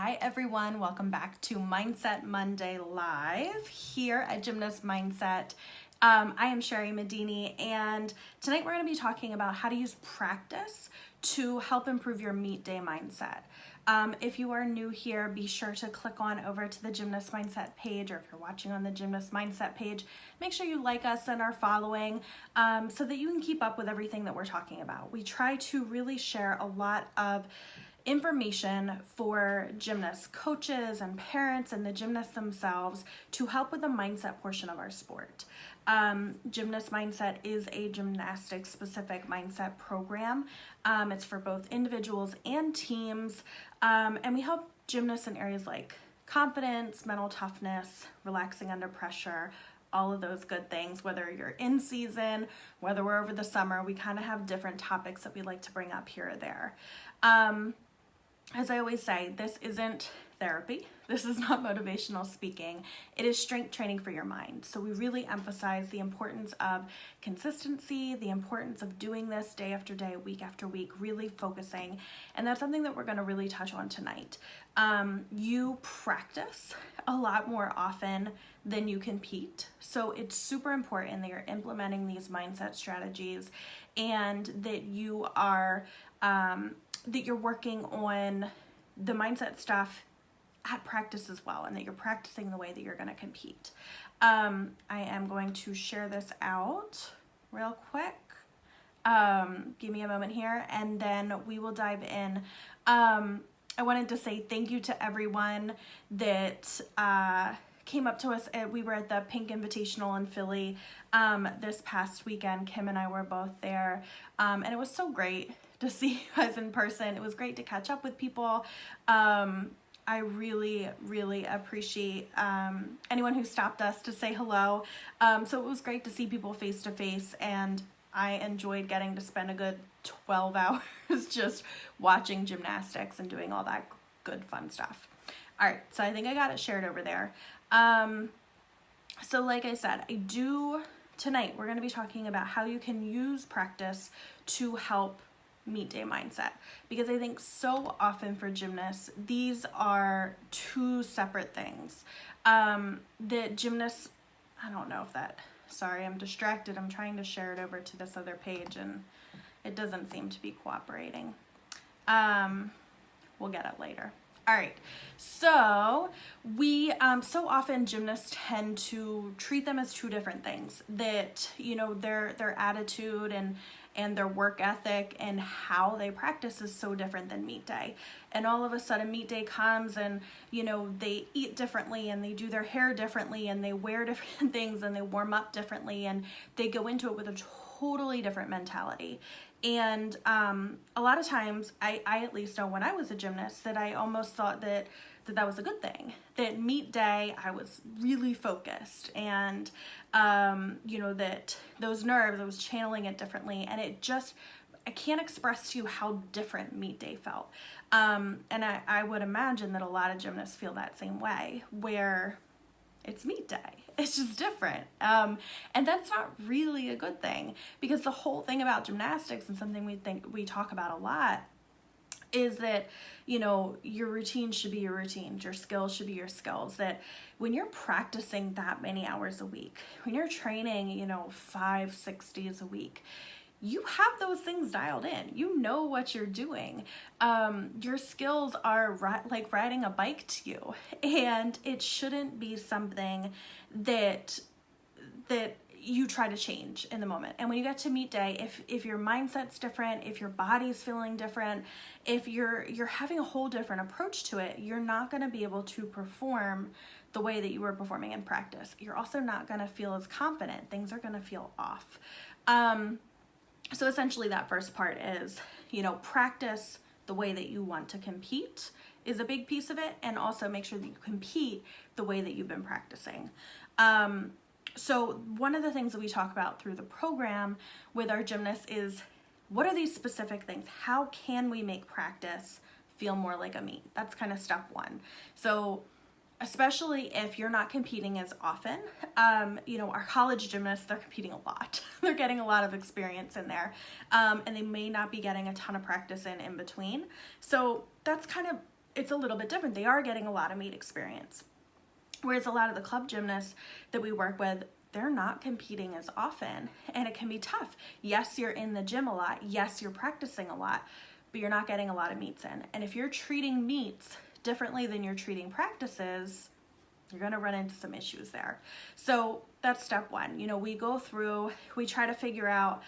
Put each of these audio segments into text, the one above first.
Hi everyone, welcome back to Mindset Monday Live here at Gymnast Mindset. I am Sherry Medini, and tonight we're going to be talking about how to use practice to help improve your meet day mindset. If you are new here, be sure to click on over to the Gymnast Mindset page, or if you're watching on the Gymnast Mindset page, make sure you like us and are following so that you can keep up with everything that we're talking about. We try to really share a lot of information for gymnast coaches and parents and the gymnasts themselves to help with the mindset portion of our sport. Gymnast Mindset is a gymnastics specific mindset program. It's for both individuals and teams, and we help gymnasts in areas like confidence, mental toughness, relaxing under pressure, all of those good things. Whether you're in season, whether we're over the summer, we kind of have different topics that we like to bring up here or there. As I always say, this isn't therapy. This is not motivational speaking. It is strength training for your mind. So we really emphasize the importance of consistency, the importance of doing this day after day, week after week, really focusing. And that's something that we're going to really touch on tonight. You practice a lot more often than you compete. So it's super important that you're implementing these mindset strategies and that you are that you're working on the mindset stuff at practice as well, and that you're practicing the way that you're going to compete. I am going to share this out real quick. Give me a moment here, and then we will dive in. I wanted to say thank you to everyone that came up to us. We were at the Pink Invitational in Philly this past weekend. Kim and I were both there, and it was so great to see you guys in person. It was great to catch up with people. I really, really appreciate anyone who stopped us to say hello. So it was great to see people face to face, and I enjoyed getting to spend a good 12 hours just watching gymnastics and doing all that good fun stuff. All right, so I think I got it shared over there. So like I said, tonight we're going to be talking about how you can use practice to help meet day mindset, because I think so often for gymnasts these are two separate things. The gymnasts, I don't know if sorry, I'm distracted. I'm trying to share it over to this other page and it doesn't seem to be cooperating. We'll get it later. All right, so we so often gymnasts tend to treat them as two different things. That, you know, their attitude and their work ethic and how they practice is so different than meet day. And all of a sudden meet day comes and, you know, they eat differently and they do their hair differently and they wear different things and they warm up differently and they go into it with a totally different mentality. And a lot of times, I at least know when I was a gymnast, that I almost thought that was a good thing. That meet day, I was really focused, and you know, that those nerves, I was channeling it differently, and I can't express to you how different meet day felt. And I would imagine that a lot of gymnasts feel that same way, where it's meet day. It's just different. And that's not really a good thing, because the whole thing about gymnastics, and something we talk about a lot, is that, you know, your routine should be your routines, your skills should be your skills. That when you're practicing that many hours a week, when you're training, you know, 5-6 days a week, you have those things dialed in. You know what you're doing. Your skills are like riding a bike to you, and it shouldn't be something that you try to change in the moment. And when you get to meet day, if your mindset's different, if your body's feeling different, if you're having a whole different approach to it, you're not going to be able to perform the way that you were performing in practice. You're also not going to feel as confident. Things are going to feel off. So essentially that first part is, you know, practice the way that you want to compete is a big piece of it, and also make sure that you compete the way that you've been practicing. So one of the things that we talk about through the program with our gymnasts is, what are these specific things? How can we make practice feel more like a meet? That's kind of step one. So especially if you're not competing as often. You know, our college gymnasts, they're competing a lot. They're getting a lot of experience in there, and they may not be getting a ton of practice in between. So that's kind of it's a little bit different. They are getting a lot of meet experience. Whereas a lot of the club gymnasts that we work with, they're not competing as often, and it can be tough. Yes, you're in the gym a lot. Yes, you're practicing a lot, but you're not getting a lot of meets in. And if you're treating meets differently than you're treating practices, you're going to run into some issues there. So that's step one. We go through, we try to figure out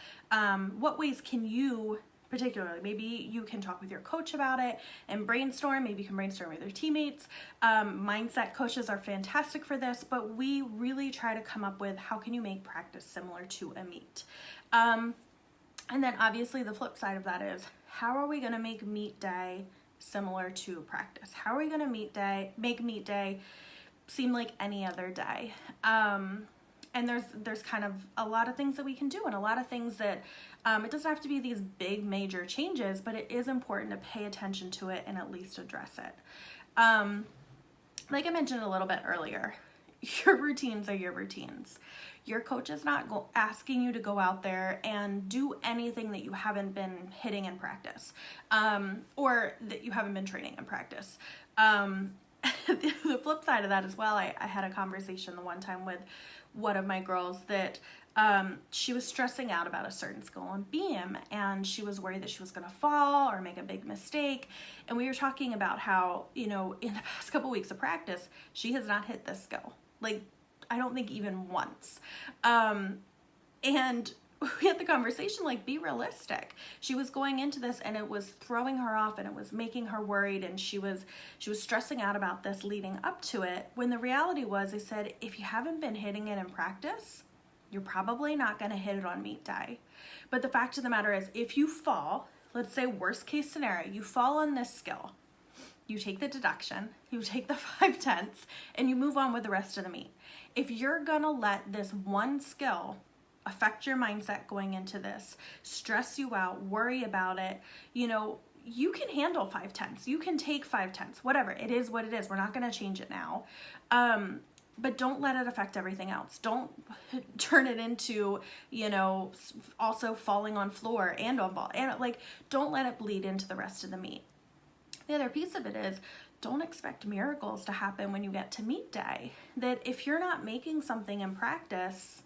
what ways can you, particularly, maybe you can talk with your coach about it and brainstorm. Maybe you can brainstorm with your teammates. Mindset coaches are fantastic for this, but we really try to come up with how can you make practice similar to a meet. And then obviously the flip side of that is, how are we going to make meet day similar to practice? How are we going to make meet day seem like any other day? And there's kind of a lot of things that we can do, and a lot of things that it doesn't have to be these big major changes, but it is important to pay attention to it and at least address it. Like I mentioned a little bit earlier, your routines are your routines. Your coach is not asking you to go out there and do anything that you haven't been hitting in practice, or that you haven't been training in practice. The flip side of that as well, I had a conversation the one time with one of my girls that she was stressing out about a certain skill on beam, and she was worried that she was going to fall or make a big mistake. And we were talking about how, in the past couple weeks of practice, she has not hit this skill. Like, I don't think even once. And we had the conversation, like, be realistic. She was going into this and it was throwing her off and it was making her worried, and she was stressing out about this leading up to it, when the reality was, they said, if you haven't been hitting it in practice, you're probably not going to hit it on meet day. But the fact of the matter is, if you fall, let's say worst case scenario, you fall on this skill, you take the deduction, you take the 5/10, and you move on with the rest of the meet. If you're going to let this one skill affect your mindset going into this, stress you out, worry about it, you can handle 5/10. You can take 5/10, whatever. It is what it is. We're not going to change it now. But don't let it affect everything else. Don't turn it into, also falling on floor and on ball. And don't let it bleed into the rest of the meet. The other piece of it is, don't expect miracles to happen when you get to meet day. That if you're not making something in practice,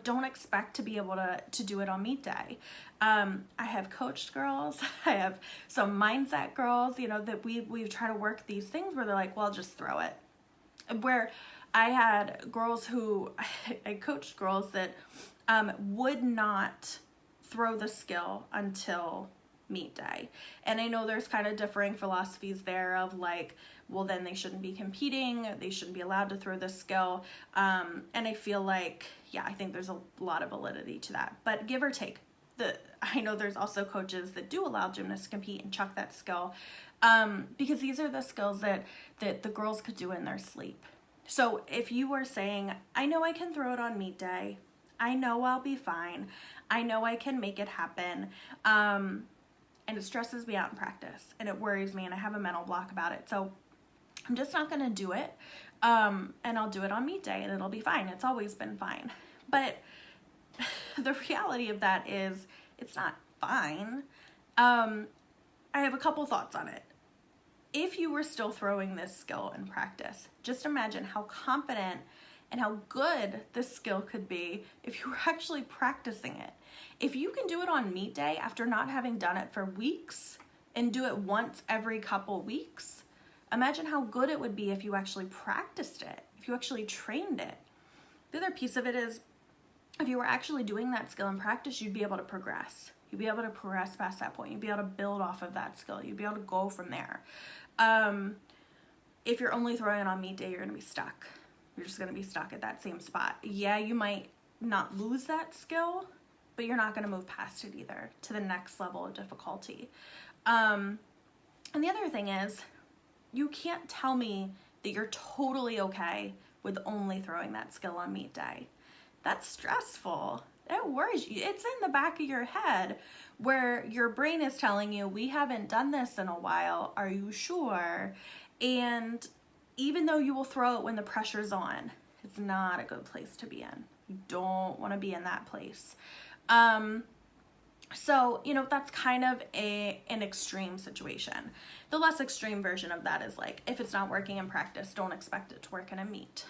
don't expect to be able to do it on meet day. I have coached girls, I have some mindset girls, that we've tried to work these things where they're like, well, just throw it. Where I had girls I coached girls that would not throw the skill until meet day. And I know there's kind of differing philosophies there of like, well, then they shouldn't be competing, they shouldn't be allowed to throw the skill. And I feel like, I think there's a lot of validity to that. But give or take, I know there's also coaches that do allow gymnasts to compete and chuck that skill, because these are the skills that the girls could do in their sleep. So if you are saying, I know I can throw it on meet day, I know I'll be fine, I know I can make it happen, and it stresses me out in practice and it worries me and I have a mental block about it, so I'm just not going to do it, and I'll do it on meet day and it'll be fine. It's always been fine. But the reality of that is, it's not fine. I have a couple thoughts on it. If you were still throwing this skill in practice, just imagine how confident and how good this skill could be if you were actually practicing it. If you can do it on meet day after not having done it for weeks and do it once every couple weeks, imagine how good it would be if you actually practiced it, if you actually trained it. The other piece of it is, if you were actually doing that skill in practice, you'd be able to progress. You'd be able to progress past that point. You'd be able to build off of that skill. You'd be able to go from there. If you're only throwing it on meet day, you're going to be stuck. You're just going to be stuck at that same spot. Yeah, you might not lose that skill, but you're not going to move past it either to the next level of difficulty. And the other thing is, you can't tell me that you're totally okay with only throwing that skill on meet day. That's stressful. It worries you. It's in the back of your head where your brain is telling you, we haven't done this in a while. Are you sure? And even though you will throw it when the pressure's on, it's not a good place to be in. You don't want to be in that place. So, that's kind of an extreme situation. The less extreme version of that is like, if it's not working in practice, don't expect it to work in a meet.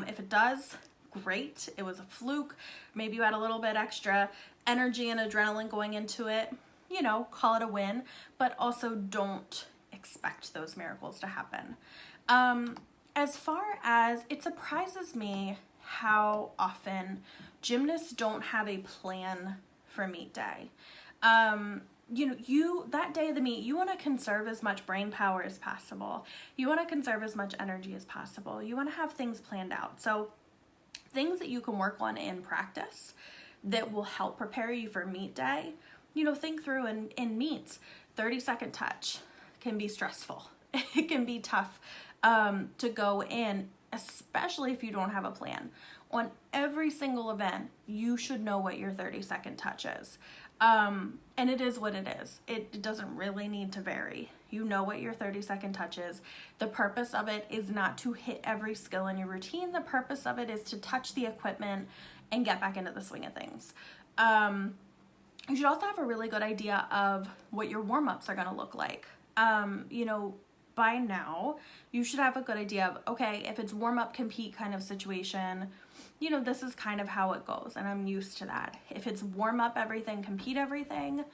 If it does, great. It was a fluke. Maybe you had a little bit extra energy and adrenaline going into it, call it a win, but also don't expect those miracles to happen. As far as, it surprises me how often gymnasts don't have a plan for meet day. That day of the meet, you want to conserve as much brain power as possible. You want to conserve as much energy as possible. You want to have things planned out. So things that you can work on in practice that will help prepare you for meet day, think through in meets. 30-second touch can be stressful. It can be tough to go in, especially if you don't have a plan. On every single event, you should know what your 30-second touch is. And it is what it is. It doesn't really need to vary. You know what your 30-second touch is. The purpose of it is not to hit every skill in your routine. The purpose of it is to touch the equipment and get back into the swing of things. You should also have a really good idea of what your warm-ups are going to look like. By now, you should have a good idea of, okay, if it's warm-up, compete kind of situation, this is kind of how it goes, and I'm used to that. If it's warm-up everything, compete everything,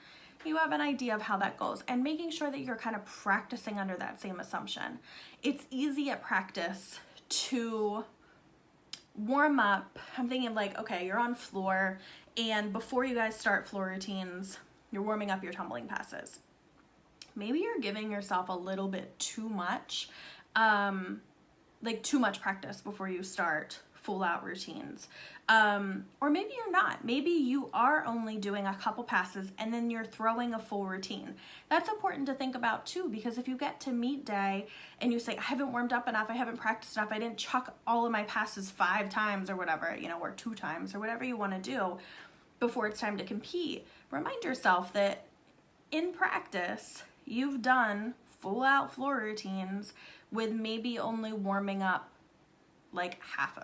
you have an idea of how that goes, and making sure that you're kind of practicing under that same assumption. It's easy at practice to warm up. I'm thinking like, okay, you're on floor, and before you guys start floor routines, you're warming up your tumbling passes. Maybe you're giving yourself a little bit too much, too much practice before you start full out routines. Or maybe you're not. Maybe you are only doing a couple passes and then you're throwing a full routine. That's important to think about too, because if you get to meet day and you say, I haven't warmed up enough, I haven't practiced enough, I didn't chuck all of my passes 5 times or whatever, or 2 times or whatever you want to do before it's time to compete, remind yourself that in practice, you've done full out floor routines with maybe only warming up like half,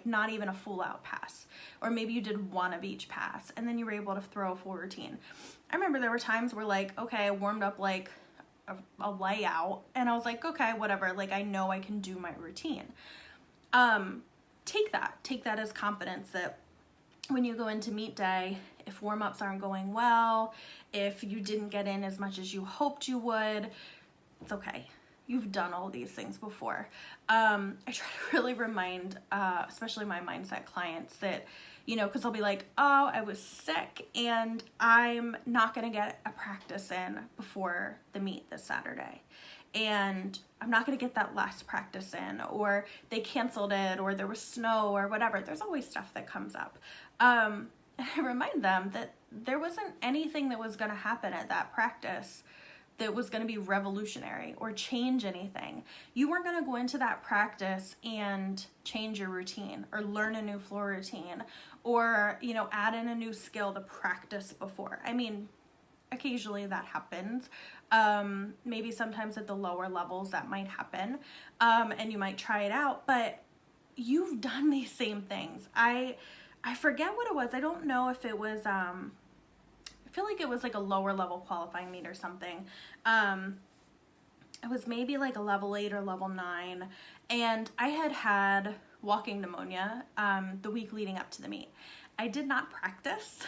not even a full out pass. Or maybe you did one of each pass and then you were able to throw a full routine. I remember there were times where okay, I warmed up like a layout and I was like, okay, whatever. I know I can do my routine. Take that as confidence that when you go into meet day, if warm-ups aren't going well, if you didn't get in as much as you hoped you would, it's okay. You've done all these things before. I try to really remind, especially my mindset clients that, because they'll be like, oh, I was sick and I'm not going to get a practice in before the meet this Saturday. And I'm not going to get that last practice in, or they canceled it, or there was snow or whatever. There's always stuff that comes up. And I remind them that there wasn't anything that was going to happen at that practice that was going to be revolutionary or change anything. You weren't going to go into that practice and change your routine or learn a new floor routine or, add in a new skill to practice before. I mean, occasionally that happens. Maybe sometimes at the lower levels that might happen, and you might try it out, but you've done these same things. I forget what it was. I don't know if it was, I feel like it was like a lower level qualifying meet or something. It was maybe like a level 8 or level 9, and I had walking pneumonia the week leading up to the meet. I did not practice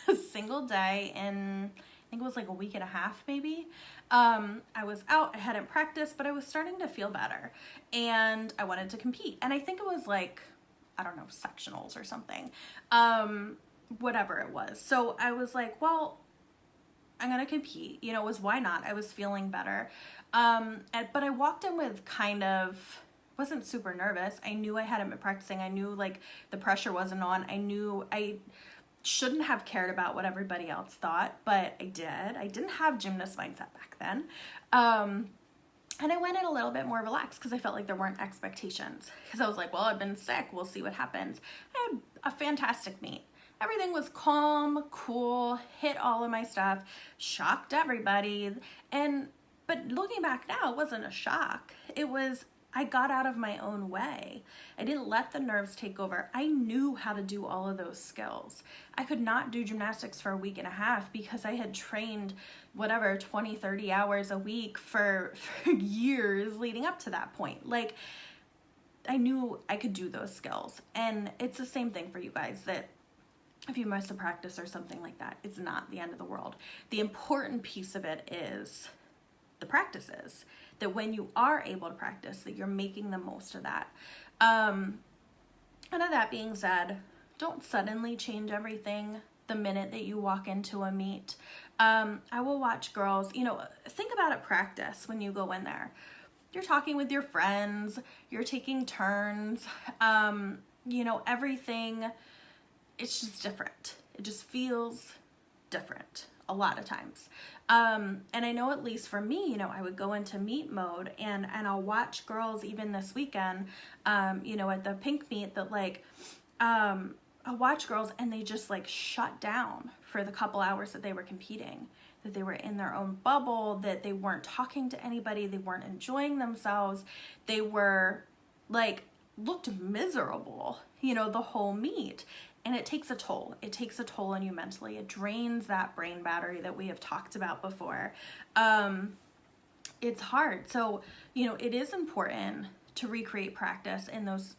a single day in, I think it was like a week and a half maybe. I was out, I hadn't practiced, but I was starting to feel better and I wanted to compete. And I think it was like, I don't know, sectionals or something, whatever it was. So I was like, well, I'm going to compete, it was, why not? I was feeling better. But I walked in with wasn't super nervous. I knew I hadn't been practicing. I knew the pressure wasn't on. I knew I shouldn't have cared about what everybody else thought, but I did. I didn't have gymnast mindset back then. And I went in a little bit more relaxed because I felt like there weren't expectations. Because I was like, well, I've been sick. We'll see what happens. I had a fantastic meet. Everything was calm, cool, hit all of my stuff, shocked everybody. But looking back now, it wasn't a shock. It was I got out of my own way. I didn't let the nerves take over. I knew how to do all of those skills. I could not do gymnastics for a week and a half because I had trained whatever 20, 30 hours a week for years leading up to that point. Like, I knew I could do those skills. And it's the same thing for you guys, that if you miss a practice or something like that, it's not the end of the world. The important piece of it is the practices, that when you are able to practice, that you're making the most of that. And of that being said, don't suddenly change everything the minute that you walk into a meet. I will watch girls, think about it, practice when you go in there. You're talking with your friends, you're taking turns, everything, it's just different. It just feels different a lot of times. And I know, at least for me, I would go into meet mode and I'll watch girls even this weekend, at the pink meet, that I'll watch girls and they just shut down for the couple hours that they were competing, that they were in their own bubble, that they weren't talking to anybody, they weren't enjoying themselves. They were looked miserable, the whole meet. And it takes a toll. It takes a toll on you mentally. It drains that brain battery that we have talked about before. It's hard. So, it is important to recreate practice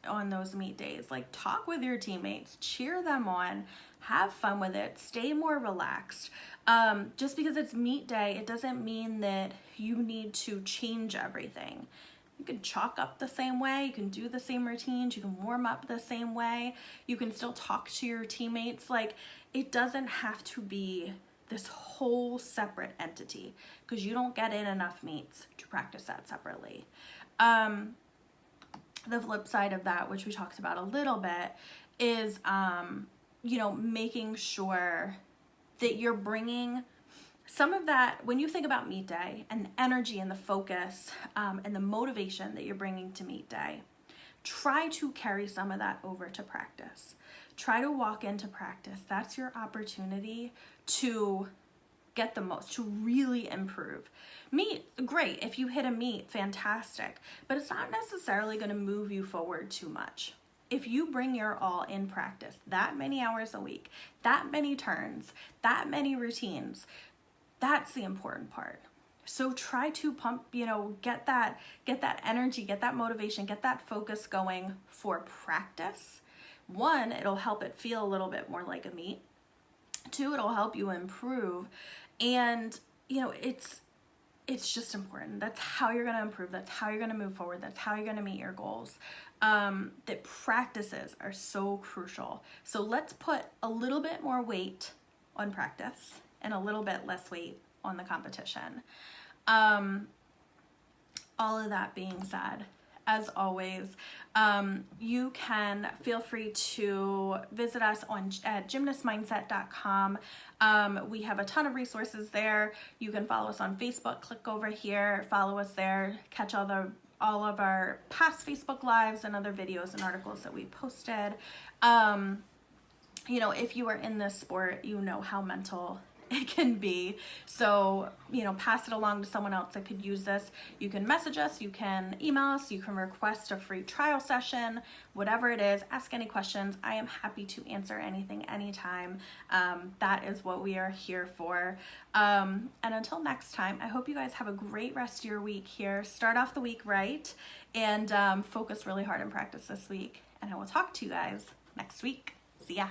on those meet days. Talk with your teammates, cheer them on, have fun with it, stay more relaxed. Just because it's meet day, it doesn't mean that you need to change everything. You can chalk up the same way, you can do the same routines, you can warm up the same way, you can still talk to your teammates. It doesn't have to be this whole separate entity, because you don't get in enough meets to practice that separately. The flip side of that, which we talked about a little bit, is, making sure that you're bringing some of that, when you think about meet day and the energy and the focus and the motivation that you're bringing to meet day, try to carry some of that over to practice. Try to walk into practice. That's your opportunity to get the most, to really improve. Meet, great. If you hit a meet, fantastic. But it's not necessarily going to move you forward too much. If you bring your all in practice, that many hours a week, that many turns, that many routines, that's the important part. So try to pump, get that energy, get that motivation, get that focus going for practice. One, it'll help it feel a little bit more like a meet. Two, it'll help you improve. And, it's just important. That's how you're going to improve. That's how you're going to move forward. That's how you're going to meet your goals. That practices are so crucial. So let's put a little bit more weight on practice and a little bit less weight on the competition. All of that being said, as always, you can feel free to visit us at gymnastmindset.com. We have a ton of resources there. You can follow us on Facebook. Click over here, follow us there, catch all of our past Facebook Lives and other videos and articles that we posted. If you are in this sport, you know how mental it can be. So, pass it along to someone else that could use this. You can message us, you can email us, you can request a free trial session, whatever it is, ask any questions. I am happy to answer anything, anytime. That is what we are here for. And until next time, I hope you guys have a great rest of your week here. Start off the week right and focus really hard in practice this week. And I will talk to you guys next week. See ya.